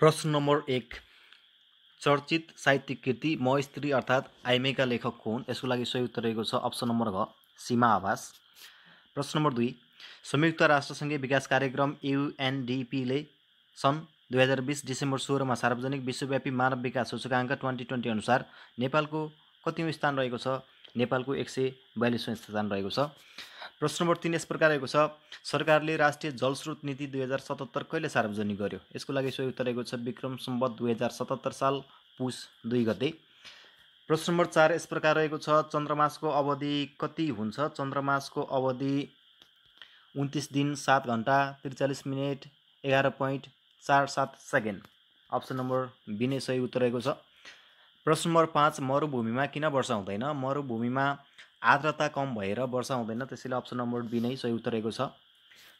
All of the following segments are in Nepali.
प्रश्न नम्बर 1 चर्चित साहित्यिक कृति म स्त्री अर्थात् आइमेका लेखक हुन्। यसको लागि सही उत्तर रहेको छ अप्सन नम्बर घ सीमा आभास। प्रश्न नम्बर 2 संयुक्त राष्ट्रसङ्घीय विकास कार्यक्रम UNDP ले सन् 2020 डिसेम्बर 16 मा सार्वजनिक विश्वव्यापी मानव विकास सूचकाङ्क 2020 अनुसार नेपालको कतिौं स्थान रहेको छ? नेपालको 142औं स्थान रहेको छ। प्रश्न नम्बर 3 यस प्रकार रहेको छ, सरकारले राष्ट्रिय जलस्रोत नीति 2077 कहिले सार्वजनिक गर्यो? यसको लागि सही उत्तर रहेको छ विक्रम सम्वत 2077 साल पुस 2 गते। प्रश्न नम्बर 4 यस प्रकार रहेको छ, चन्द्रमासको अवधि कति हुन्छ? चन्द्रमासको अवधि 29 दिन 7 घण्टा 43 minute 11.47 second. Option number B नै सही उत्तर रहेको छ। प्रश्न नम्बर 5 मरुभूमिमा किन वर्षा हुँदैन? मरुभूमिमा आर्द्रता कम भएर वर्षा हुँदैन, त्यसैले अप्सन नम्बर बी नै सही उत्तर रहेको छ।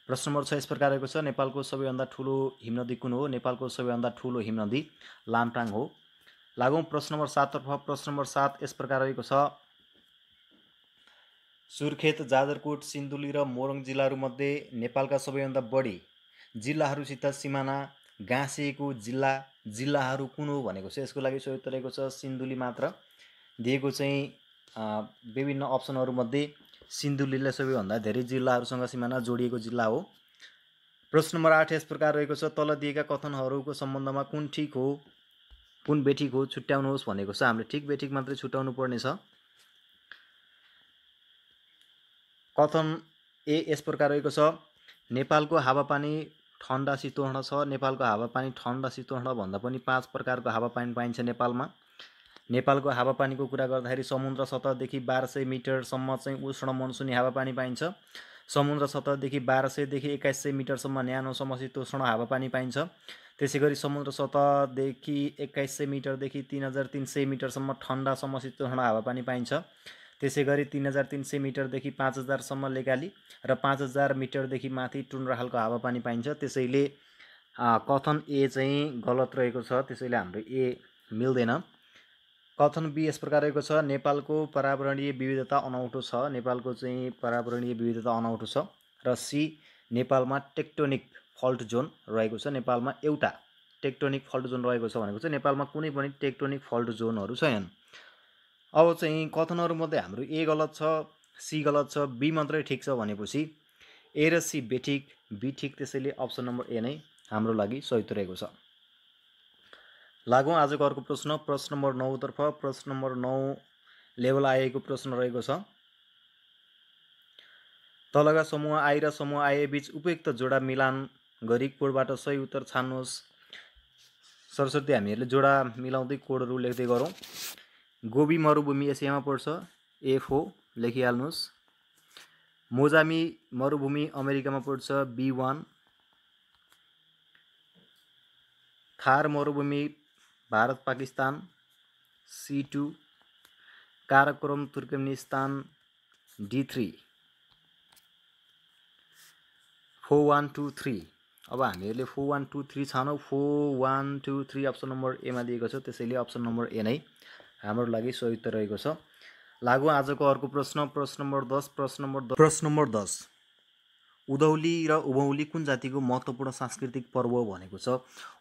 प्रश्न नम्बर 6 यस प्रकार रहेको छ, नेपालको सबैभन्दा ठुलो हिमनदी कुन हो? नेपालको सबैभन्दा ठुलो हिमनदी लामटाङ हो। लागौँ प्रश्न नम्बर 7 तर्फ। प्रश्न नम्बर 7 यस प्रकार रहेको छ, सुर्खेत, जाजरकोट, सिन्धुली र मोरङ जिल्लाहरूमध्ये नेपालका सबैभन्दा बढी जिल्लाहरूसित सिमाना गाँसिएको जिल्लाहरू कुन हो भनेको छ? यसको लागि सही उत्तर रहेको छ सिन्धुली मात्र। दिएको चाहिँ विभिन्न अप्सनहरूमध्ये सिन्धुलीले सबैभन्दा धेरै जिल्लाहरूसँग सिमाना जोडिएको जिल्ला हो। प्रश्न नम्बर 8 यस प्रकार रहेको छ, तल दिएका कथनहरूको सम्बन्धमा कुन ठिक हो कुन बेठिक हो छुट्याउनुहोस् भनेको छ। हामीले ठिक बेठिक मात्रै छुट्याउनु पर्नेछ। कथन ए यस प्रकार रहेको छ, नेपालको हावापानी ठन्डा शीतोष्ण छ। नेपालको हावापानी ठन्डा शीतोष्ण भन्दा पनि 5 प्रकारको हावापानी पाइन्छ नेपालमा। नेपालको हावापानीको कुरा गर्दाखेरि समुद्र सतहदेखि 1200 मिटरसम्म चाहिँ उष्ण मनसुनी हावापानी पाइन्छ। समुद्र सतहदेखि 1200 देखि 2100 मिटरसम्म न्यानो समशीतोष्ण हावापानी पाइन्छ। त्यसै गरी समुद्र सतहदेखि 2100 मिटरदेखि 3300 मिटरसम्म ठन्डा समशीतोष्ण हावापानी पाइन्छ। त्यसै गरी 3300 मिटरदेखि 5000 सम्म लेकाली र 5000 मिटरदेखि माथि टुन्ड्रा खालको हावापानी पाइन्छ। त्यसैले कथन ए चाहिँ गलत रहेको छ, त्यसैले हाम्रो ए मिल्दैन। कथन बी यस प्रकार रहेको छ, नेपालको पर्यावरणीय विविधता अनौठो छ। नेपालको चाहिँ पर्यावरणीय विविधता अनौठो छ। र सी नेपालमा टेक्टोनिक फल्ट जोन रहेको छ। नेपालमा एउटा टेक्टोनिक फल्ट जोन रहेको छ भनेको चाहिँ नेपालमा कुनै पनि टेक्टोनिक फल्ट जोनहरू छैनन्। अब चाहिँ कथनहरूमध्ये हाम्रो ए गलत छ, सी गलत छ, बी मात्रै ठिक छ भनेपछि ए र सी बेठिक, बी ठिक, त्यसैले अप्सन नम्बर ए नै हाम्रो लागि सही उत्तर रहेको छ। लागौँ आजको अर्को प्रश्न। प्रश्न नम्बर 9 तर्फ। प्रश्न नम्बर 9 लेभल आएको प्रश्न रहेको छ, तलका समूह आई र समूह आए बीच उपयुक्त जोडा मिलान गरी कोडबाट सही उत्तर छान्नुहोस्। सरस्वती हामीहरूले जोडा मिलाउँदै कोडहरू लेख्दै गरौँ। गोबी मरुभूमि एसियामा पर्छ, एफ हो, लेखिहाल्नुहोस्। मोजामी मरुभूमि अमेरिकामा पर्छ, B1। थार मरुभूमि Bharat Pakistan, C2। Karakoram Turkmenistan, D3। 4 1 2 3। अब हामीहरूले 4 1 2 3 छानौँ। 4 1 2 3 अप्सन नम्बर एमा दिएको छ, त्यसैले अप्सन नम्बर ए नै हाम्रो लागि सही उत्तर रहेको छ। लागु आजको अर्को प्रश्न। प्रश्न नम्बर 10। प्रश्न नम्बर 10 उधौली र उभौली कुन जातिको महत्त्वपूर्ण सांस्कृतिक पर्व भनेको छ?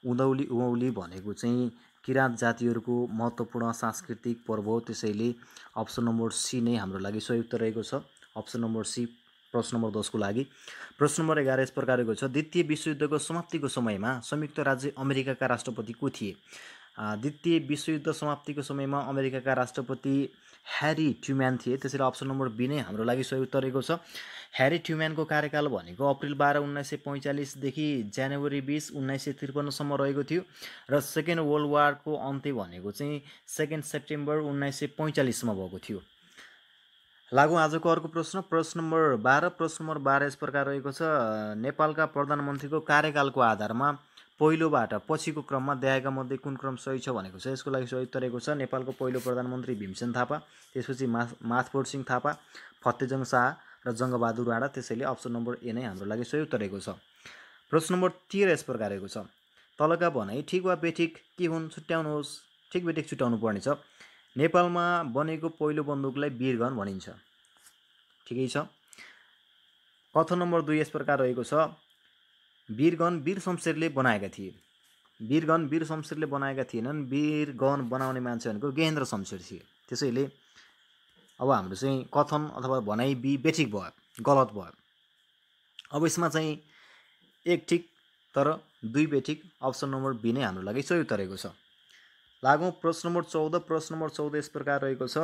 उधौली उभौली भनेको चाहिँ किराँत जातिहरूको महत्त्वपूर्ण सांस्कृतिक पर्व हो, त्यसैले अप्सन नम्बर सी नै हाम्रो लागि सही उत्तर रहेको छ। अप्सन नम्बर सी प्रश्न नम्बर 10 को लागि। प्रश्न नम्बर 11 यस प्रकार रहेको छ, द्वितीय विश्वयुद्धको समाप्तिको समयमा संयुक्त राज्य अमेरिकाका राष्ट्रपति को थिए? द्वितीय विश्वयुद्ध समाप्तिको समयमा अमेरिकाका राष्ट्रपति ह्यारी ट्रुम्यान थिए, त्यसैले अप्सन नम्बर बी नै हाम्रो लागि सही उत्तर रहेको छ। ह्यारी ट्रुम्यानको कार्यकाल भनेको अप्रिल 12 1945 देखि जनवरी 20 1953 सम्म रहेको थियो र सेकेन्ड वर्ल्ड वारको अन्त्य भनेको चाहिँ 2 सेप्टेम्बर 1945 सम्म भएको थियो। लागौँ आजको अर्को प्रश्न। प्रश्न नम्बर 12। प्रश्न नम्बर 12 यस प्रकार रहेको छ, नेपालका प्रधानमन्त्रीको कार्यकालको आधारमा पहिलोबाट पछिको क्रममा देखाएका मध्ये कुन क्रम सही छ भनेको छ? यसको लागि सही उत्तर रहेको छ नेपालको पहिलो प्रधानमन्त्री भीमसेन थापा, त्यसपछि माथपुर सिंह थापा, फतेजङ शाह र जङ्गबहादुर राणा, त्यसैले अप्सन नम्बर ए नै हाम्रो लागि सही उत्तर रहेको छ। प्रश्न नम्बर 13 यस प्रकार रहेको छ, तलका भनाइ ठिक वा बेठिक के हुन् छुट्याउनुहोस्। ठिक बेठिक छुट्याउनु पर्नेछ। नेपालमा बनेको पहिलो बन्दुकलाई वीरगन भनिन्छ, ठिकै छ। कथन नम्बर 2 यस प्रकार रहेको छ, वीरगन वीर शमशेरले बनाएका थिए। वीर शमशेरले बनाएका थिएनन्। वीरगन बनाउने मान्छे भनेको गेहेन्द्र शमशेर थिए। त्यसैले अब हाम्रो चाहिँ कथन अथवा भनाइ बी बेठिक भयो, गलत भयो। अब यसमा चाहिँ एक ठिक तर दुई बेठिक। अप्सन नम्बर बी नै हाम्रो लागि सही उत्तर रहेको छ। लागौँ प्रश्न नम्बर 14। प्रश्न नम्बर 14 यस प्रकार रहेको छ,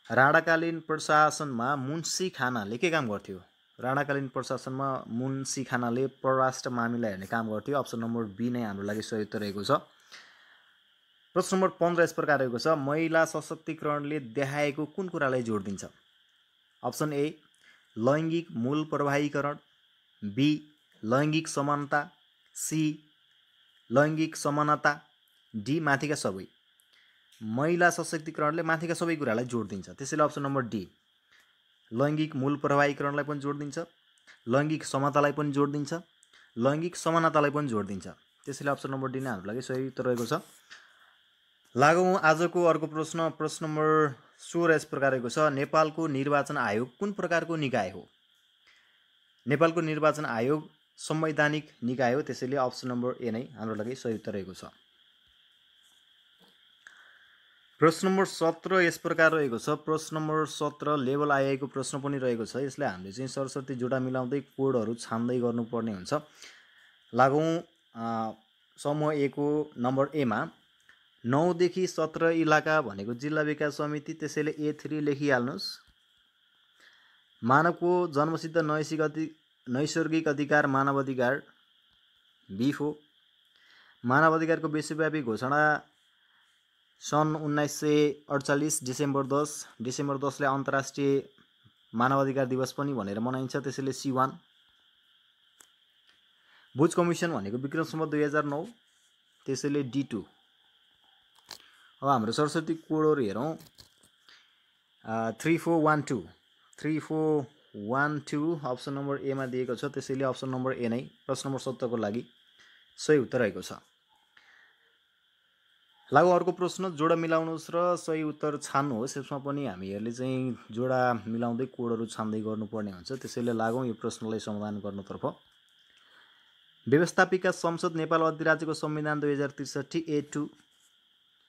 राणाकालीन प्रशासनमा मुन्सी खानाले के काम गर्थ्यो? राणाकालीन प्रशासनमा मुन्सी खानाले परराष्ट्र मामिला हेर्ने काम गर्थ्यो। अप्सन नम्बर बी नै हाम्रो लागि सही उत्तर रहेको छ। प्रश्न नम्बर 15 यस प्रकार रहेको छ, महिला सशक्तिकरणले देखाएको कुन कुरालाई जोड दिन्छ? अप्सन ए लैङ्गिक मूल प्रवाहीकरण, बी लैङ्गिक समानता, सी लैङ्गिक समानता, डी माथिका सबै। महिला सशक्तिकरणले माथिका सबै कुरालाई जोड दिन्छ, त्यसैले अप्सन नम्बर डी लैङ्गिक मूल प्रवाहीकरणलाई पनि जोड दिन्छ, लैङ्गिक समतालाई पनि जोड दिन्छ, लैङ्गिक समानतालाई पनि जोड दिन्छ। त्यसैले अप्सन नम्बर डी नै हाम्रो लागि सही उत्तर रहेको छ। लागौँ आजको अर्को प्रश्न। प्रश्न नम्बर 16 यस प्रकार रहेको छ, नेपालको निर्वाचन आयोग कुन प्रकारको निकाय हो? नेपालको निर्वाचन आयोग संवैधानिक निकाय हो। त्यसैले अप्सन नम्बर ए नै हाम्रो लागि सही उत्तर रहेको छ। प्रश्न नम्बर 17 यस प्रकार रहेको छ। प्रश्न नम्बर 17 लेभल आइआईको प्रश्न पनि रहेको छ। यसलाई हामीले चाहिँ सरस्वती जोडा मिलाउँदै कोडहरू छान्दै गर्नुपर्ने हुन्छ। लागौँ समूह ए को नम्बर एमा 9 देखि 17 इलाका भनेको जिल्ला विकास समिति, त्यसैले A3 लेखिहाल्नुहोस्। मानवको जन्मसिद्ध नैसर्गिक अधिकार मानव अधिकार B4। मानव अधिकारको विश्वव्यापी घोषणा सन् 1948 डिसेम्बर 10। डिसेम्बर 10 ले अन्तर्राष्ट्रिय मानव अधिकार दिवस पनि भनेर मनाइन्छ, त्यसैले C1। बुच कमिसन भनेको विक्रम सम्वत 2009, त्यसैले D2। अब हाम्रो सरस्वती कोडहरू हेरौँ। 3412 3412 अप्सन नम्बर एमा दिएको छ, त्यसैले अप्सन नम्बर ए नै प्रश्न नम्बर 17 को लागि सही उत्तर रहेको छ। लागु अर्को प्रश्न, जोडा मिलाउनुहोस् र सही उत्तर छान्नुहोस्। यसमा पनि हामीहरूले चाहिँ जोडा मिलाउँदै कोडहरू छान्दै गर्नुपर्ने हुन्छ, त्यसैले लागौँ यो प्रश्नलाई समाधान गर्नतर्फ। व्यवस्थापिका संसद नेपाल अधिराज्यको संविधान 2063 A2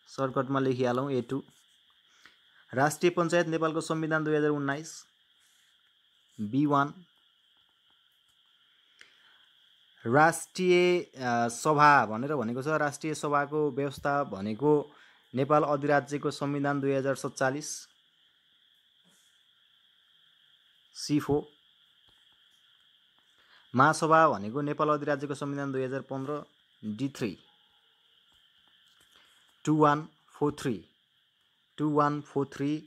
सर्टकटमा लेखिहालौँ A2। राष्ट्रिय पञ्चायत नेपालको संविधान 2019 B1। राष्ट्रिय सभा भनेर भनेको छ, राष्ट्रिय सभाको व्यवस्था भनेको नेपाल अधिराज्यको संविधान 2047 C4। महासभा भनेको नेपाल अधिराज्यको संविधान 2015 D3। 2143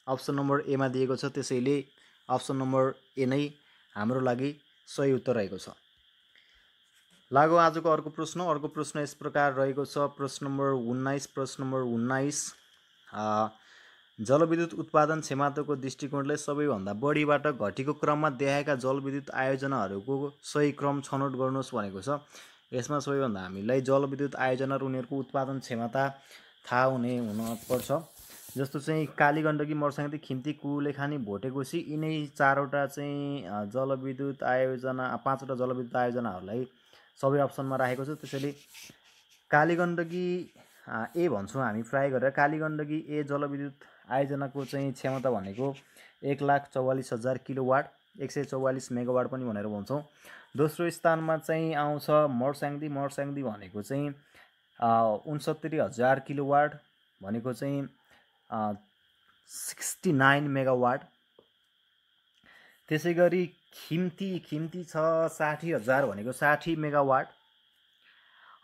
अप्सन नम्बर एमा दिएको छ, त्यसैले अप्सन नम्बर ए नै हाम्रो लागि सही उत्तर रहेको छ। लागौ आजको अर्को प्रश्न। अर्को प्रश्न यस प्रकार रहेको छ। प्रश्न नम्बर 19। प्रश्न नम्बर 19 जलविद्युत उत्पादन क्षमताको दृष्टिकोणले सबैभन्दा बढीबाट घटेको क्रममा देखाएका जलविद्युत आयोजनाहरूको सही क्रम छनौट गर्नुहोस् भनेको छ। यसमा सबैभन्दा हामीलाई जलविद्युत आयोजना र उनीहरूको उत्पादन क्षमता थाहा हुनुपर्छ। जस्तो चाहिँ कालीगण्डकी, मर्साङ्गदी, खिम्ती, कुलेखानी, भोटेकोशी यिनै चारवटा चाहिँ जलविद्युत आयोजना, 5वटा जलविद्युत आयोजनाहरूलाई सबै अप्सनमा राखेको छ। त्यसैले कालीगण्डकी ए भन्छौँ हामी प्राय गरेर। कालीगण्डकी ए जलविद्युत आयोजनाको चाहिँ क्षमता भनेको 1,44,000 किलोवाट, 144 मेगावाट पनि भनेर भन्छौँ। दोस्रो स्थानमा चाहिँ आउँछ मर्साङ्गदी। मर्साङ्गदी भनेको चाहिँ 69,000 किलोवाट भनेको चाहिँ 69 मेगावाट। त्यसै गरी खिम्ती छ 60,000 भनेको 60 मेगावाट।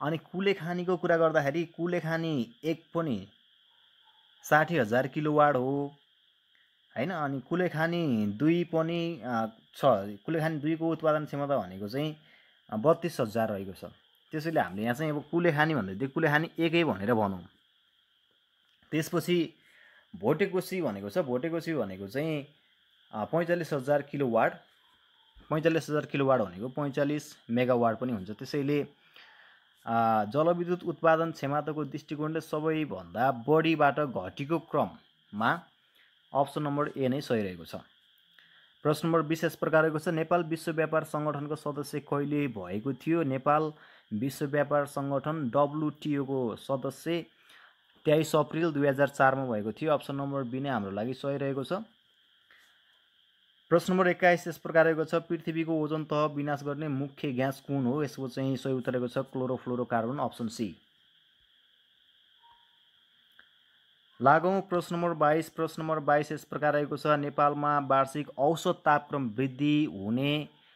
अनि कुलेखानीको कुरा गर्दाखेरि कुलेखानी 1 पनि 60,000 किलोवाट हो हैन। अनि कुलेखानी 2 पनि छ। कुलेखानी 2 को उत्पादन क्षमता भनेको चाहिँ 32,000 रहेको छ। त्यसैले हामीले यहाँ चाहिँ अब कुलेखानी भन्दै कुलेखानी 1 भनेर भनौँ। त्यसपछि भोटेकोशी भनेको छ। भोटेकोशी भनेको चाहिँ 45,000 किलोवाट। 45,000 किलोवाट भनेको 45 मेगावाट पनि हुन्छ। त्यसैले जलविद्युत उत्पादन क्षमताको दृष्टिकोणले सबैभन्दा बढीबाट घटेको क्रममा अप्सन नम्बर ए नै सही रहेको छ। प्रश्न नम्बर 20 यस प्रकार रहेको छ। नेपाल विश्व व्यापार सङ्गठनको सदस्य कहिले भएको थियो? नेपाल विश्व व्यापार सङ्गठन WTO को सदस्य 23 अप्रिल 2004 मा भएको थियो। अप्सन नम्बर बी नै हाम्रो लागि सही रहेको छ। प्रश्न नम्बर 21 यस प्रकार रहेको छ, पृथ्वीको ओजोन तह विनाश गर्ने मुख्य ग्यास कुन हो? यसको चाहिँ सही उत्तर रहेको छ क्लोरोफ्लोरोकार्बन, अप्सन सी। लागौँ प्रश्न नम्बर 22। प्रश्न नम्बर 22 यस प्रकार रहेको छ, नेपालमा वार्षिक औसत तापक्रम वृद्धि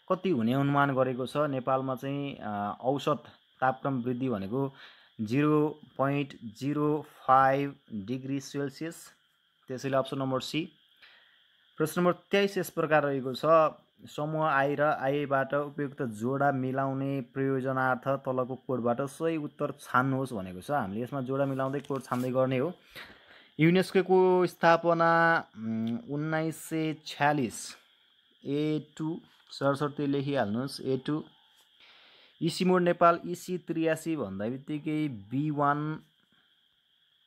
कति हुने अनुमान गरेको छ? नेपालमा चाहिँ औसत तापक्रम वृद्धि भनेको 0.05 डिग्री सेल्सियस, त्यसैले अप्सन नम्बर सी। प्रश्न नम्बर 23 यस प्रकार रहेको छ, समूह आई र आईबाट उपयुक्त जोडा मिलाउने प्रयोजनार्थ तलको कोडबाट सही उत्तर छान्नुहोस् भनेको छ। हामीले यसमा जोडा मिलाउँदै कोड छान्दै गर्ने हो। युनेस्को स्थापना 1946, A2 सरसर्ती लेखिहाल्नुहोस्, A2। इसी मोड नेपाल इसी 83 भन्दा बित्तिकै B1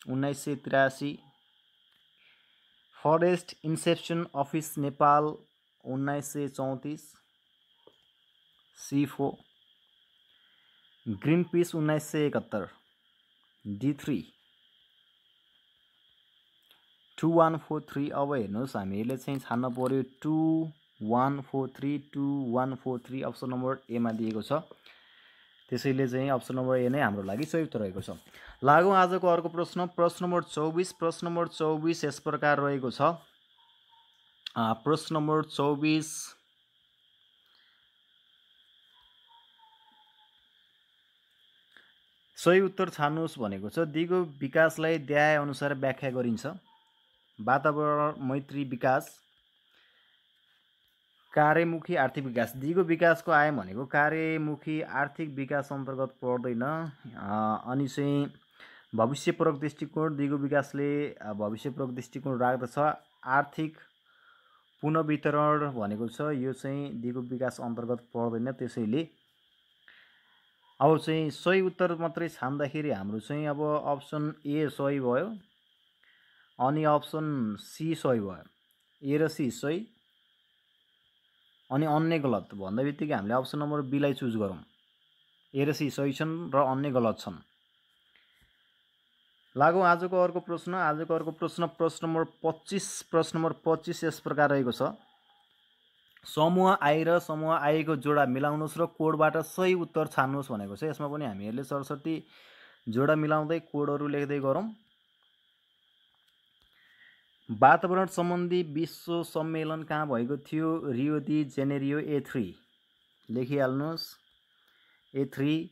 1983। Forest inception office Nepal 1934, C4। Greenpeace 1971, D3। 2143। अब हेर्नुहोस् हामीले चाहिँ छान्न पर्यो 2143, 2143 अप्सन नम्बर एमा दिएको छ, त्यसैले चाहिँ अप्सन नम्बर ए नै हाम्रो लागि सही उत्तर रहेको छ। लागौँ आजको अर्को प्रश्न। प्रश्न नम्बर 24। प्रश्न नम्बर 24 यस प्रकार रहेको छ, प्रश्न नम्बर 24 सही उत्तर छान्नुहोस् भनेको छ। दिगो विकासलाई देखाए अनुसार व्याख्या गरिन्छ। वातावरण मैत्री विकास, कार्यमुखी आर्थिक विकास। दिगो विकासको आयाम भनेको कार्यमुखी आर्थिक विकास अन्तर्गत पर्दैन। अनि चाहिँ भविष्यपरक दृष्टिकोण, दिगो विकासले भविष्यपरक दृष्टिकोण राख्दछ। आर्थिक पुनर्वितरण भनेको छ, यो चाहिँ दिगो विकास अन्तर्गत पर्दैन, त्यसैले अब चाहिँ सही उत्तर मात्रै छान्दाखेरि हाम्रो चाहिँ अब अप्सन ए सही भयो अनि अप्सन सी सही भयो। ए र सी सही अनि अन्य गलत भन्दा बित्तिकै हामीले अप्सन नम्बर बी लाई चुज गरौँ। ए र सी सही छन् र अन्य गलत छन्। लागौँ आजको अर्को प्रश्न। आजको अर्को प्रश्न प्रश्न नम्बर 25। प्रश्न नम्बर 25 यस प्रकार रहेको छ, समूह आई र समूह आईको जोडा मिलाउनुहोस् र कोडबाट सही उत्तर छान्नुहोस् भनेको छ। यसमा पनि हामीहरूले सरसर्ती जोडा मिलाउँदै कोडहरू लेख्दै गरौँ। वातावरण सम्बन्धी विश्व सम्मेलन कहाँ भएको थियो? Rio de Janeiro, A3 लेखिहाल्नुहोस्, A3।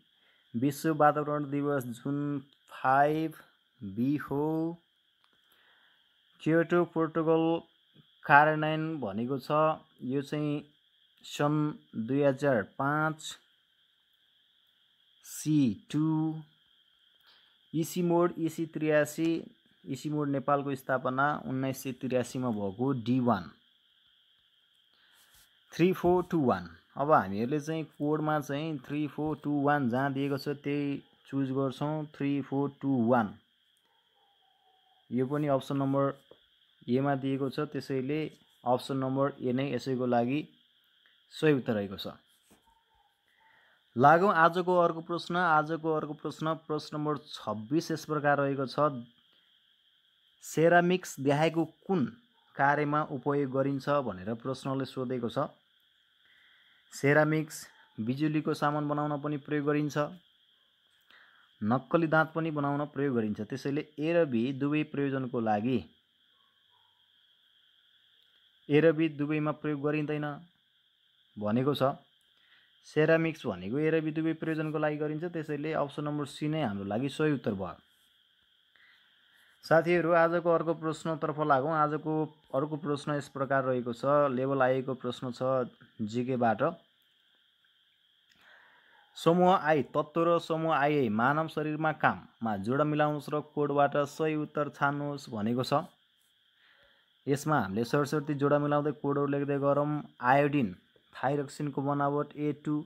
विश्व वातावरण दिवस जुन 5, B4। क्योटो प्रोटोकल कार्यान्वयन भनेको छ, यो चाहिँ सन् 2005, C2। इसी मोड इसी 83, इसी मोड नेपालको स्थापना 1983 मा भएको, D1। 3421। अब हामीहरूले चाहिँ कोडमा चाहिँ 3421 जहाँ दिएको छ त्यही चुज गर्छौँ। 3421 यो पनि अप्सन नम्बर एमा दिएको छ, त्यसैले अप्सन नम्बर ए नै यसैको लागि सही उत्तर रहेको छ। लागौँ आजको अर्को प्रश्न। आजको अर्को प्रश्न प्रश्न नम्बर 26 यस प्रकार रहेको छ, सेरामिक्स देखाएको कुन कार्यमा उपयोग गरिन्छ भनेर प्रश्नले सोधेको छ। सेरामिक्स बिजुलीको सामान बनाउन पनि प्रयोग गरिन्छ, नक्कली दाँत पनि बनाउन प्रयोग गरिन्छ, त्यसैले ए र बी दुवै प्रयोजनको लागि ए र बी दुवैमा प्रयोग गरिँदैन भनेको छ। सेरामिक्स भनेको ए र बी दुवै प्रयोजनको लागि गरिन्छ, त्यसैले अप्सन नम्बर सी नै हाम्रो लागि सही उत्तर भयो। साथीहरू आजको अर्को प्रश्नतर्फ लागौँ। आजको अर्को प्रश्न यस प्रकार रहेको छ, लेभल आएको प्रश्न छ जीकेबाट। समूह आई तत्त्व र समूह आई मानव शरीरमा काममा जोडा मिलाउनुहोस् र कोडबाट सही उत्तर छान्नुहोस् भनेको छ। यसमा हामीले सरसर्ती जोडा मिलाउँदै कोडहरू लेख्दै गरौँ। आयोडिन थाइरोक्सिनको बनावट A2।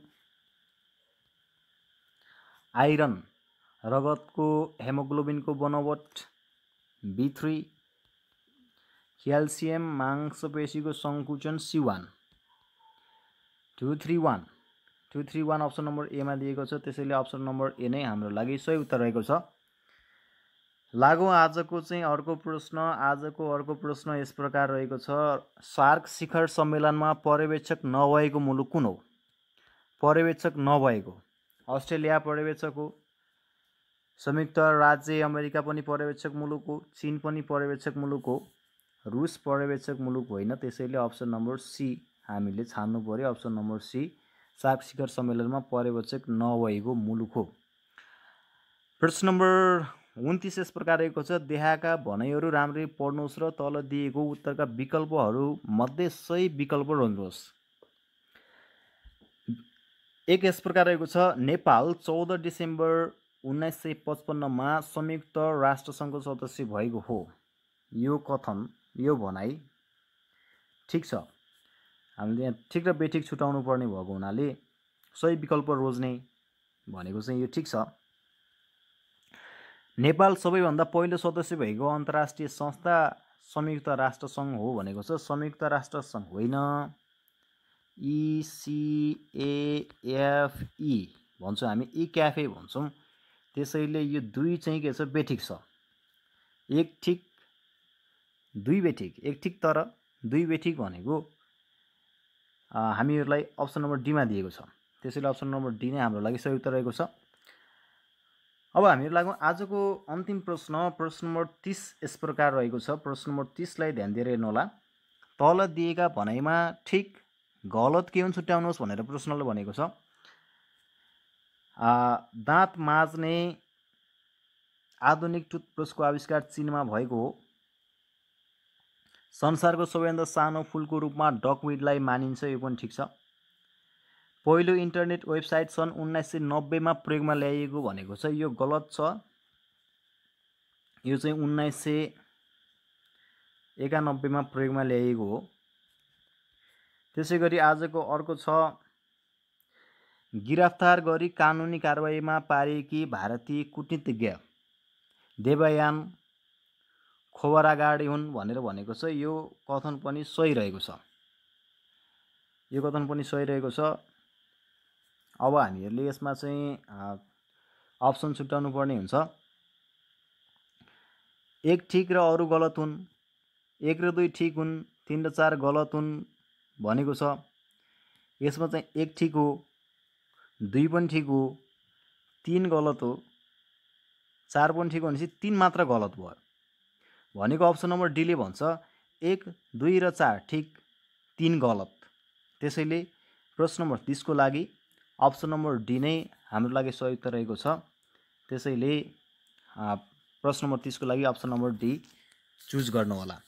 आइरन रगतको हेमोग्लोबिनको बनावट B3। क्याल्सियम मांसपेशीको सङ्कुचन C1। 231 231 अप्सन नम्बर एमा दिएको छ, त्यसैले अप्सन नम्बर ए नै हाम्रो लागि सही उत्तर रहेको छ। लागौँ आजको चाहिँ अर्को प्रश्न यस प्रकार रहेको छ। सार्क शिखर सम्मेलनमा पर्यवेक्षक नभएको मुलुक कुन हो? पर्यवेक्षक नभएको अस्ट्रेलिया पर्यवेक्षक हो, संयुक्त राज्य अमेरिका पनि पर्यवेक्षक मुलुक हो, चीन पनि पर्यवेक्षक मुलुक हो, रुस पर्यवेक्षक मुलुक होइन। त्यसैले अप्सन नम्बर सी हामीले छान्नु पर्यो। अप्सन नम्बर सी सार्क शिखर सम्मेलनमा पर्यवेक्षक नभएको मुलुक हो। प्रश्न नम्बर 29 यस प्रकार रहेको छ। देखाएका भनाइहरू राम्ररी पढ्नुहोस् र तल दिएको उत्तरका विकल्पहरू मध्ये सही विकल्प रोज्नुहोस्। एक यस प्रकार रहेको छ। नेपाल 14 डिसेम्बर 1955 मा संयुक्त राष्ट्रसङ्घको सदस्य भएको हो। यो कथन, यो भनाइ ठिक छ। हामीले यहाँ ठिक र बेठिक छुटाउनु पर्ने भएको हुनाले सही विकल्प रोज्ने भनेको चाहिँ यो ठिक छ। नेपाल सबैभन्दा पहिलो सदस्य भएको अन्तर्राष्ट्रिय संस्था संयुक्त राष्ट्रसङ्घ हो भनेको छ। संयुक्त राष्ट्रसङ्घ होइन, ECAFE भन्छौँ हामी, इक्याफे भन्छौँ। त्यसैले यो दुई चाहिँ के छ, बेठिक छ। एक ठिक दुई बेठिक, एक ठिक तर दुई बेठिक भनेको हामीहरूलाई अप्सन नम्बर डीमा दिएको छ। त्यसैले अप्सन नम्बर डी नै हाम्रो लागि सही उत्तर रहेको छ। अब हामीहरू लागौँ आजको अन्तिम प्रश्न नम्बर 30 यस प्रकार रहेको छ। प्रश्न नम्बर 30 लाई ध्यान दिएर हेर्नुहोला। तल दिएका भनाइमा ठिक गलत के हुन् छुट्याउनुहोस् भनेर प्रश्नले भनेको छ। दाँत माझ्ने आधुनिक टुथब्रसको आविष्कार चीनमा भएको हो। संसारको सबैभन्दा सानो फुलको रूपमा डकविडलाई मानिन्छ, यो पनि ठिक छ। पहिलो इन्टरनेट वेबसाइट सन् 1990 मा प्रयोगमा ल्याइएको भनेको छ, यो गलत छ। यो चाहिँ 1991 मा प्रयोगमा ल्याइएको हो। त्यसैगरी आजको अर्को छ। गिरफ्तार गरी कानुनी कारबाहीमा पारिएकी भारतीय कूटनीतिज्ञ देवयान खोबरागाडे हुन् भनेर भनेको छ। यो कथन पनि सही रहेको छ। यो कथन पनि सही रहेको छ। अब हामीहरूले यसमा चाहिँ अप्सन छुट्याउनु पर्ने हुन्छ। एक ठिक र अरू गलत हुन्, एक र दुई ठिक हुन्, 3 र 4 गलत हुन् भनेको छ। यसमा चाहिँ एक ठिक हो, दुई पनि ठिक हो, 3 गलत हो, 4 पनि ठिक हो भनेपछि 3 मात्र गलत भयो भनेको अप्सन नम्बर डीले भन्छ 1, 2 र 4 ठिक, 3 गलत। त्यसैले प्रश्न नम्बर 30 को लागि अप्सन नम्बर डी नै हाम्रो लागि सही उत्तर रहेको छ। त्यसैले प्रश्न नम्बर 30 को लागि अप्सन नम्बर डी चुज गर्नुहोला।